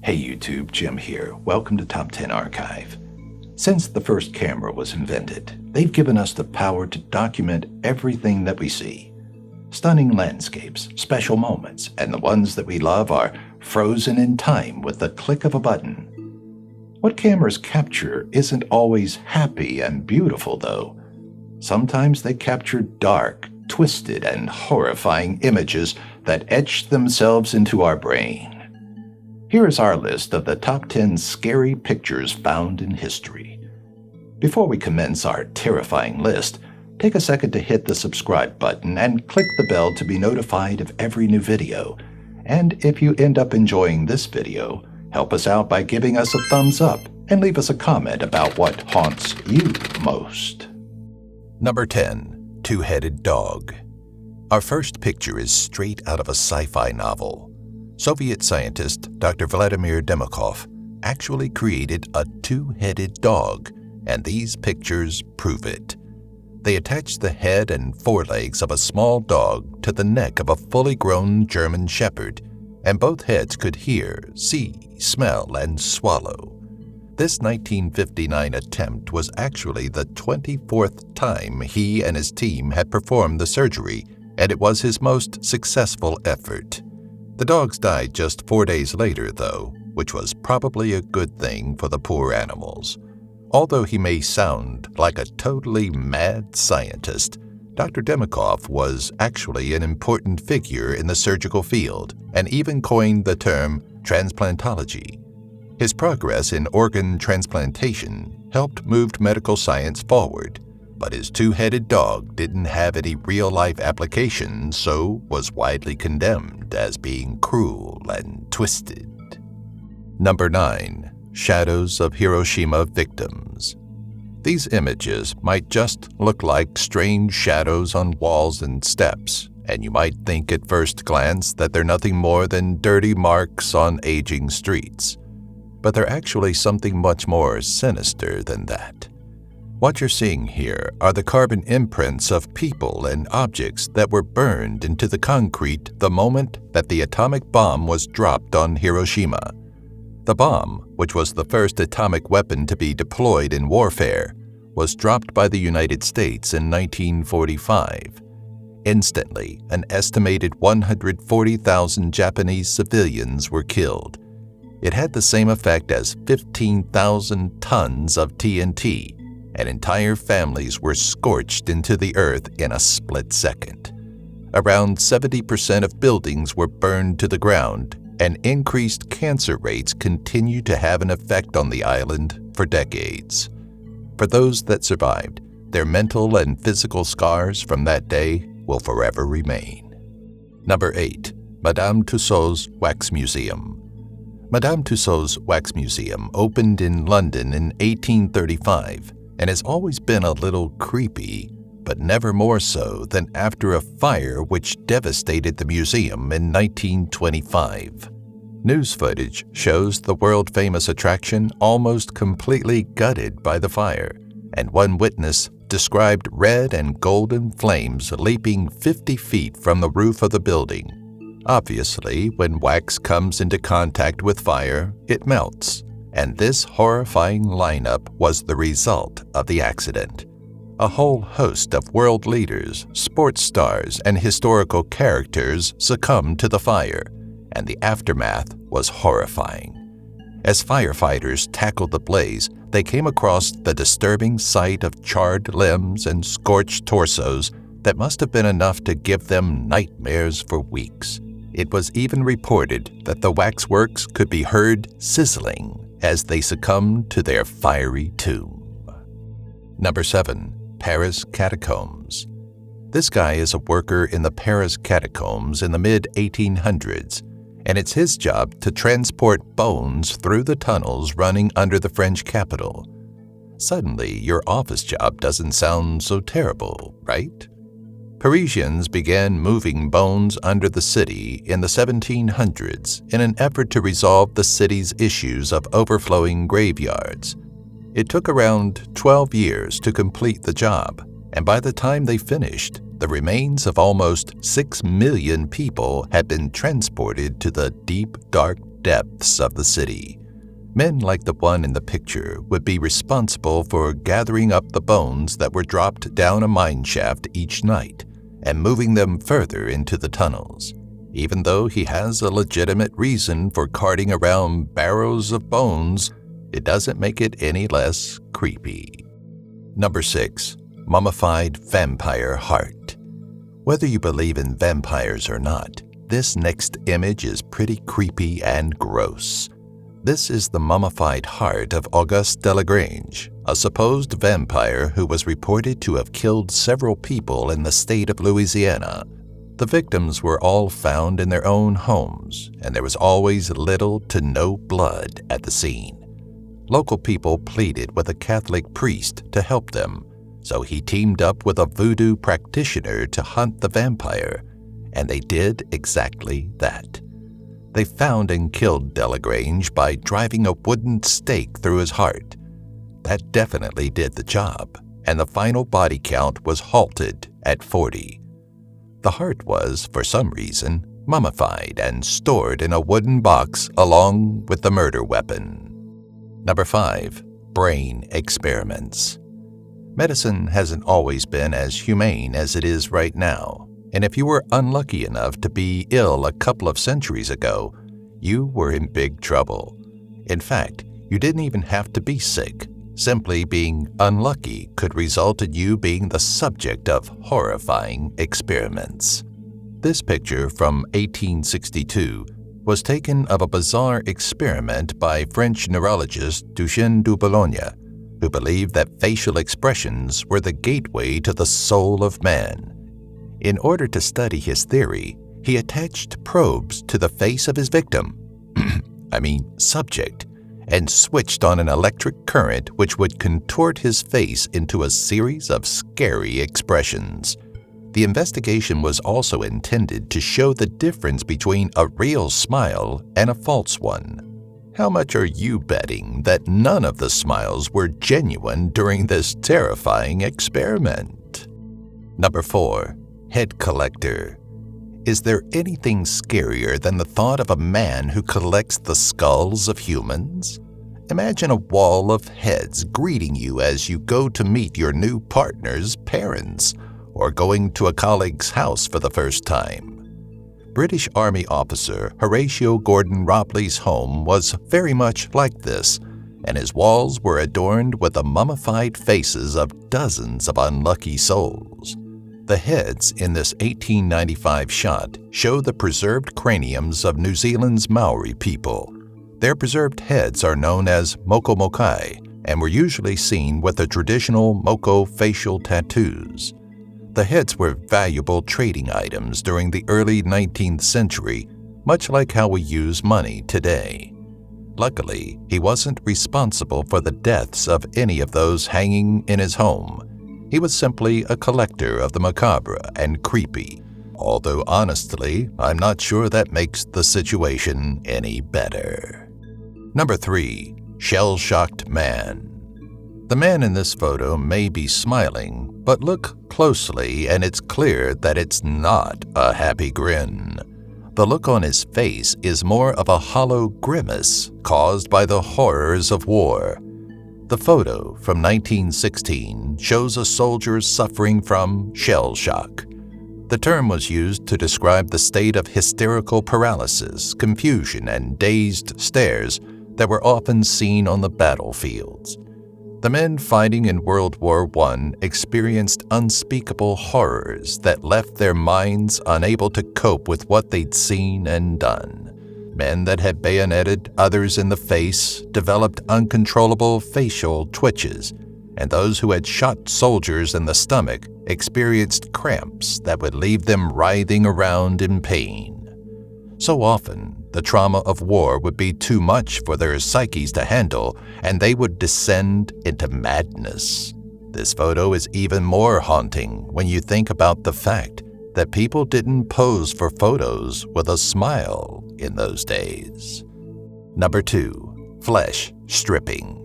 Hey YouTube, Jim here. Welcome to Top 10 Archive. Since the first camera was invented, they've given us the power to document everything that we see. Stunning landscapes, special moments, and the ones that we love are frozen in time with the click of a button. What cameras capture isn't always happy and beautiful, though. Sometimes they capture dark, twisted, and horrifying images that etch themselves into our brain. Here is our list of the top 10 scary pictures found in history. Before we commence our terrifying list, take a second to hit the subscribe button and click the bell to be notified of every new video. And if you end up enjoying this video, help us out by giving us a thumbs up and leave us a comment about what haunts you most. Number 10. Two-Headed Dog. Our first picture is straight out of a sci-fi novel. Soviet scientist Dr. Vladimir Demokov actually created a two-headed dog, and these pictures prove it. They attached the head and forelegs of a small dog to the neck of a fully grown German shepherd, and both heads could hear, see, smell, and swallow. This 1959 attempt was actually the 24th time he and his team had performed the surgery, and it was his most successful effort. The dogs died just 4 days later, though, which was probably a good thing for the poor animals. Although he may sound like a totally mad scientist, Dr. Demokov was actually an important figure in the surgical field and even coined the term transplantology. His progress in organ transplantation helped move medical science forward, but his two-headed dog didn't have any real-life application, so was widely condemned as being cruel and twisted. Number 9. Shadows of Hiroshima Victims. These images might just look like strange shadows on walls and steps, and you might think at first glance that they're nothing more than dirty marks on aging streets. But they're actually something much more sinister than that. What you're seeing here are the carbon imprints of people and objects that were burned into the concrete the moment that the atomic bomb was dropped on Hiroshima. The bomb, which was the first atomic weapon to be deployed in warfare, was dropped by the United States in 1945. Instantly, an estimated 140,000 Japanese civilians were killed. It had the same effect as 15,000 tons of TNT, and entire families were scorched into the earth in a split second. Around 70% of buildings were burned to the ground, and increased cancer rates continue to have an effect on the island for decades. For those that survived, their mental and physical scars from that day will forever remain. Number 8. Madame Tussaud's Wax Museum. Madame Tussaud's Wax Museum opened in London in 1835 and has always been a little creepy, but never more so than after a fire which devastated the museum in 1925. News footage shows the world-famous attraction almost completely gutted by the fire, and one witness described red and golden flames leaping 50 feet from the roof of the building. Obviously, when wax comes into contact with fire, it melts, and this horrifying lineup was the result of the accident. A whole host of world leaders, sports stars, and historical characters succumbed to the fire, and the aftermath was horrifying. As firefighters tackled the blaze, they came across the disturbing sight of charred limbs and scorched torsos that must have been enough to give them nightmares for weeks. It was even reported that the waxworks could be heard sizzling as they succumbed to their fiery tomb. Number 7. Paris Catacombs. This guy is a worker in the Paris Catacombs in the mid-1800s, and it's his job to transport bones through the tunnels running under the French capital. Suddenly, your office job doesn't sound so terrible, right? Parisians began moving bones under the city in the 1700s in an effort to resolve the city's issues of overflowing graveyards. It took around 12 years to complete the job, and by the time they finished, the remains of almost 6 million people had been transported to the deep, dark depths of the city. Men like the one in the picture would be responsible for gathering up the bones that were dropped down a mine shaft each night and moving them further into the tunnels. Even though he has a legitimate reason for carting around barrows of bones, it doesn't make it any less creepy. Number 6. Mummified vampire heart. Whether you believe in vampires or not, this next image is pretty creepy and gross. This is the mummified heart of Auguste Delagrange, a supposed vampire who was reported to have killed several people in the state of Louisiana. The victims were all found in their own homes, and there was always little to no blood at the scene. Local people pleaded with a Catholic priest to help them, so he teamed up with a voodoo practitioner to hunt the vampire, and they did exactly that. They found and killed Delagrange by driving a wooden stake through his heart. That definitely did the job, and the final body count was halted at 40. The heart was, for some reason, mummified and stored in a wooden box along with the murder weapon. Number 5. Brain experiments. Medicine hasn't always been as humane as it is right now, and if you were unlucky enough to be ill a couple of centuries ago, you were in big trouble. In fact, you didn't even have to be sick. Simply being unlucky could result in you being the subject of horrifying experiments. This picture from 1862 was taken of a bizarre experiment by French neurologist Duchenne de Boulogne, who believed that facial expressions were the gateway to the soul of man. In order to study his theory, he attached probes to the face of his victim, subject, and switched on an electric current which would contort his face into a series of scary expressions. The investigation was also intended to show the difference between a real smile and a false one. How much are you betting that none of the smiles were genuine during this terrifying experiment? Number 4. Head collector. Is there anything scarier than the thought of a man who collects the skulls of humans? Imagine a wall of heads greeting you as you go to meet your new partner's parents, or going to a colleague's house for the first time. British Army officer Horatio Gordon Robley's home was very much like this, and his walls were adorned with the mummified faces of dozens of unlucky souls. The heads in this 1895 shot show the preserved craniums of New Zealand's Maori people. Their preserved heads are known as moko mokai and were usually seen with the traditional moko facial tattoos. The heads were valuable trading items during the early 19th century, much like how we use money today. Luckily, he wasn't responsible for the deaths of any of those hanging in his home. He was simply a collector of the macabre and creepy, although honestly, I'm not sure that makes the situation any better. Number 3. Shell-shocked man. The man in this photo may be smiling, but look closely and it's clear that it's not a happy grin. The look on his face is more of a hollow grimace caused by the horrors of war. The photo from 1916 shows a soldier suffering from shell shock. The term was used to describe the state of hysterical paralysis, confusion, and dazed stares that were often seen on the battlefields. The men fighting in World War I experienced unspeakable horrors that left their minds unable to cope with what they'd seen and done. Men that had bayoneted others in the face developed uncontrollable facial twitches, and those who had shot soldiers in the stomach experienced cramps that would leave them writhing around in pain. So often, the trauma of war would be too much for their psyches to handle, and they would descend into madness. This photo is even more haunting when you think about the fact that people didn't pose for photos with a smile in those days. Number 2. Flesh stripping.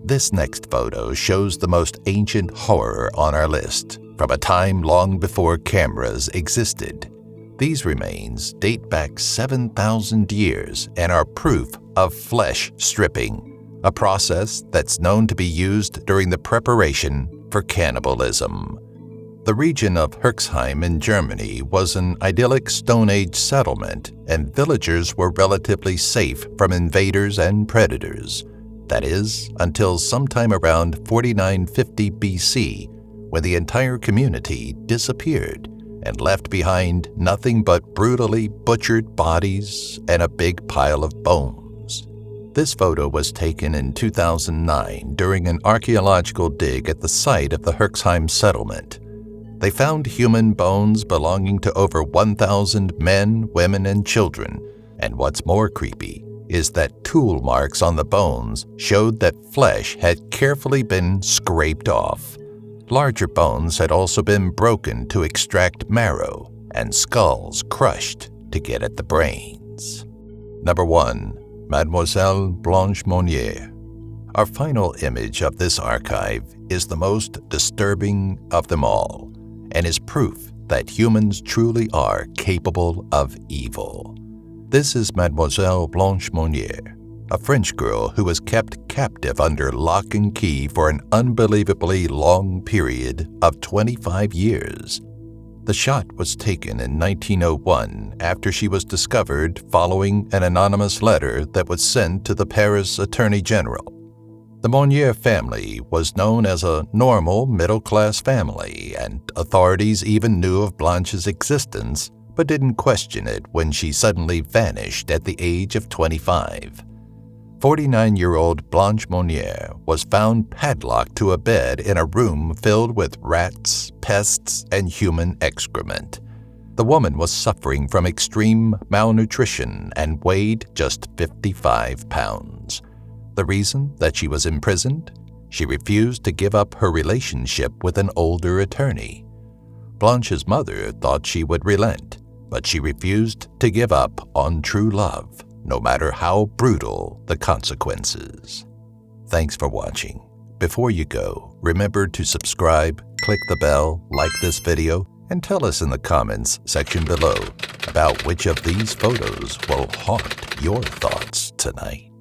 This next photo shows the most ancient horror on our list, from a time long before cameras existed. These remains date back 7,000 years and are proof of flesh stripping, a process that's known to be used during the preparation for cannibalism. The region of Hiroshima in Germany was an idyllic Stone Age settlement, and villagers were relatively safe from invaders and predators. That is, until sometime around 4950 BC, when the entire community disappeared and left behind nothing but brutally butchered bodies and a big pile of bones. This photo was taken in 2009 during an archaeological dig at the site of the Hiroshima settlement. They found human bones belonging to over 1,000 men, women, and children, and what's more creepy is that tool marks on the bones showed that flesh had carefully been scraped off. Larger bones had also been broken to extract marrow, and skulls crushed to get at the brains. Number 1. Mademoiselle Blanche Monnier. Our final image of this archive is the most disturbing of them all, and is proof that humans truly are capable of evil. This is Mademoiselle Blanche Monnier, a French girl who was kept captive under lock and key for an unbelievably long period of 25 years. The shot was taken in 1901 after she was discovered following an anonymous letter that was sent to the Paris Attorney General. The Monnier family was known as a normal middle-class family, and authorities even knew of Blanche's existence, but didn't question it when she suddenly vanished at the age of 25. 49-year-old Blanche Monnier was found padlocked to a bed in a room filled with rats, pests, and human excrement. The woman was suffering from extreme malnutrition and weighed just 55 pounds. The reason that she was imprisoned? She refused to give up her relationship with an older attorney. Blanche's mother thought she would relent, but she refused to give up on true love, no matter how brutal the consequences. Thanks for watching. Before you go, remember to subscribe, click the bell, like this video, and tell us in the comments section below about which of these photos will haunt your thoughts tonight.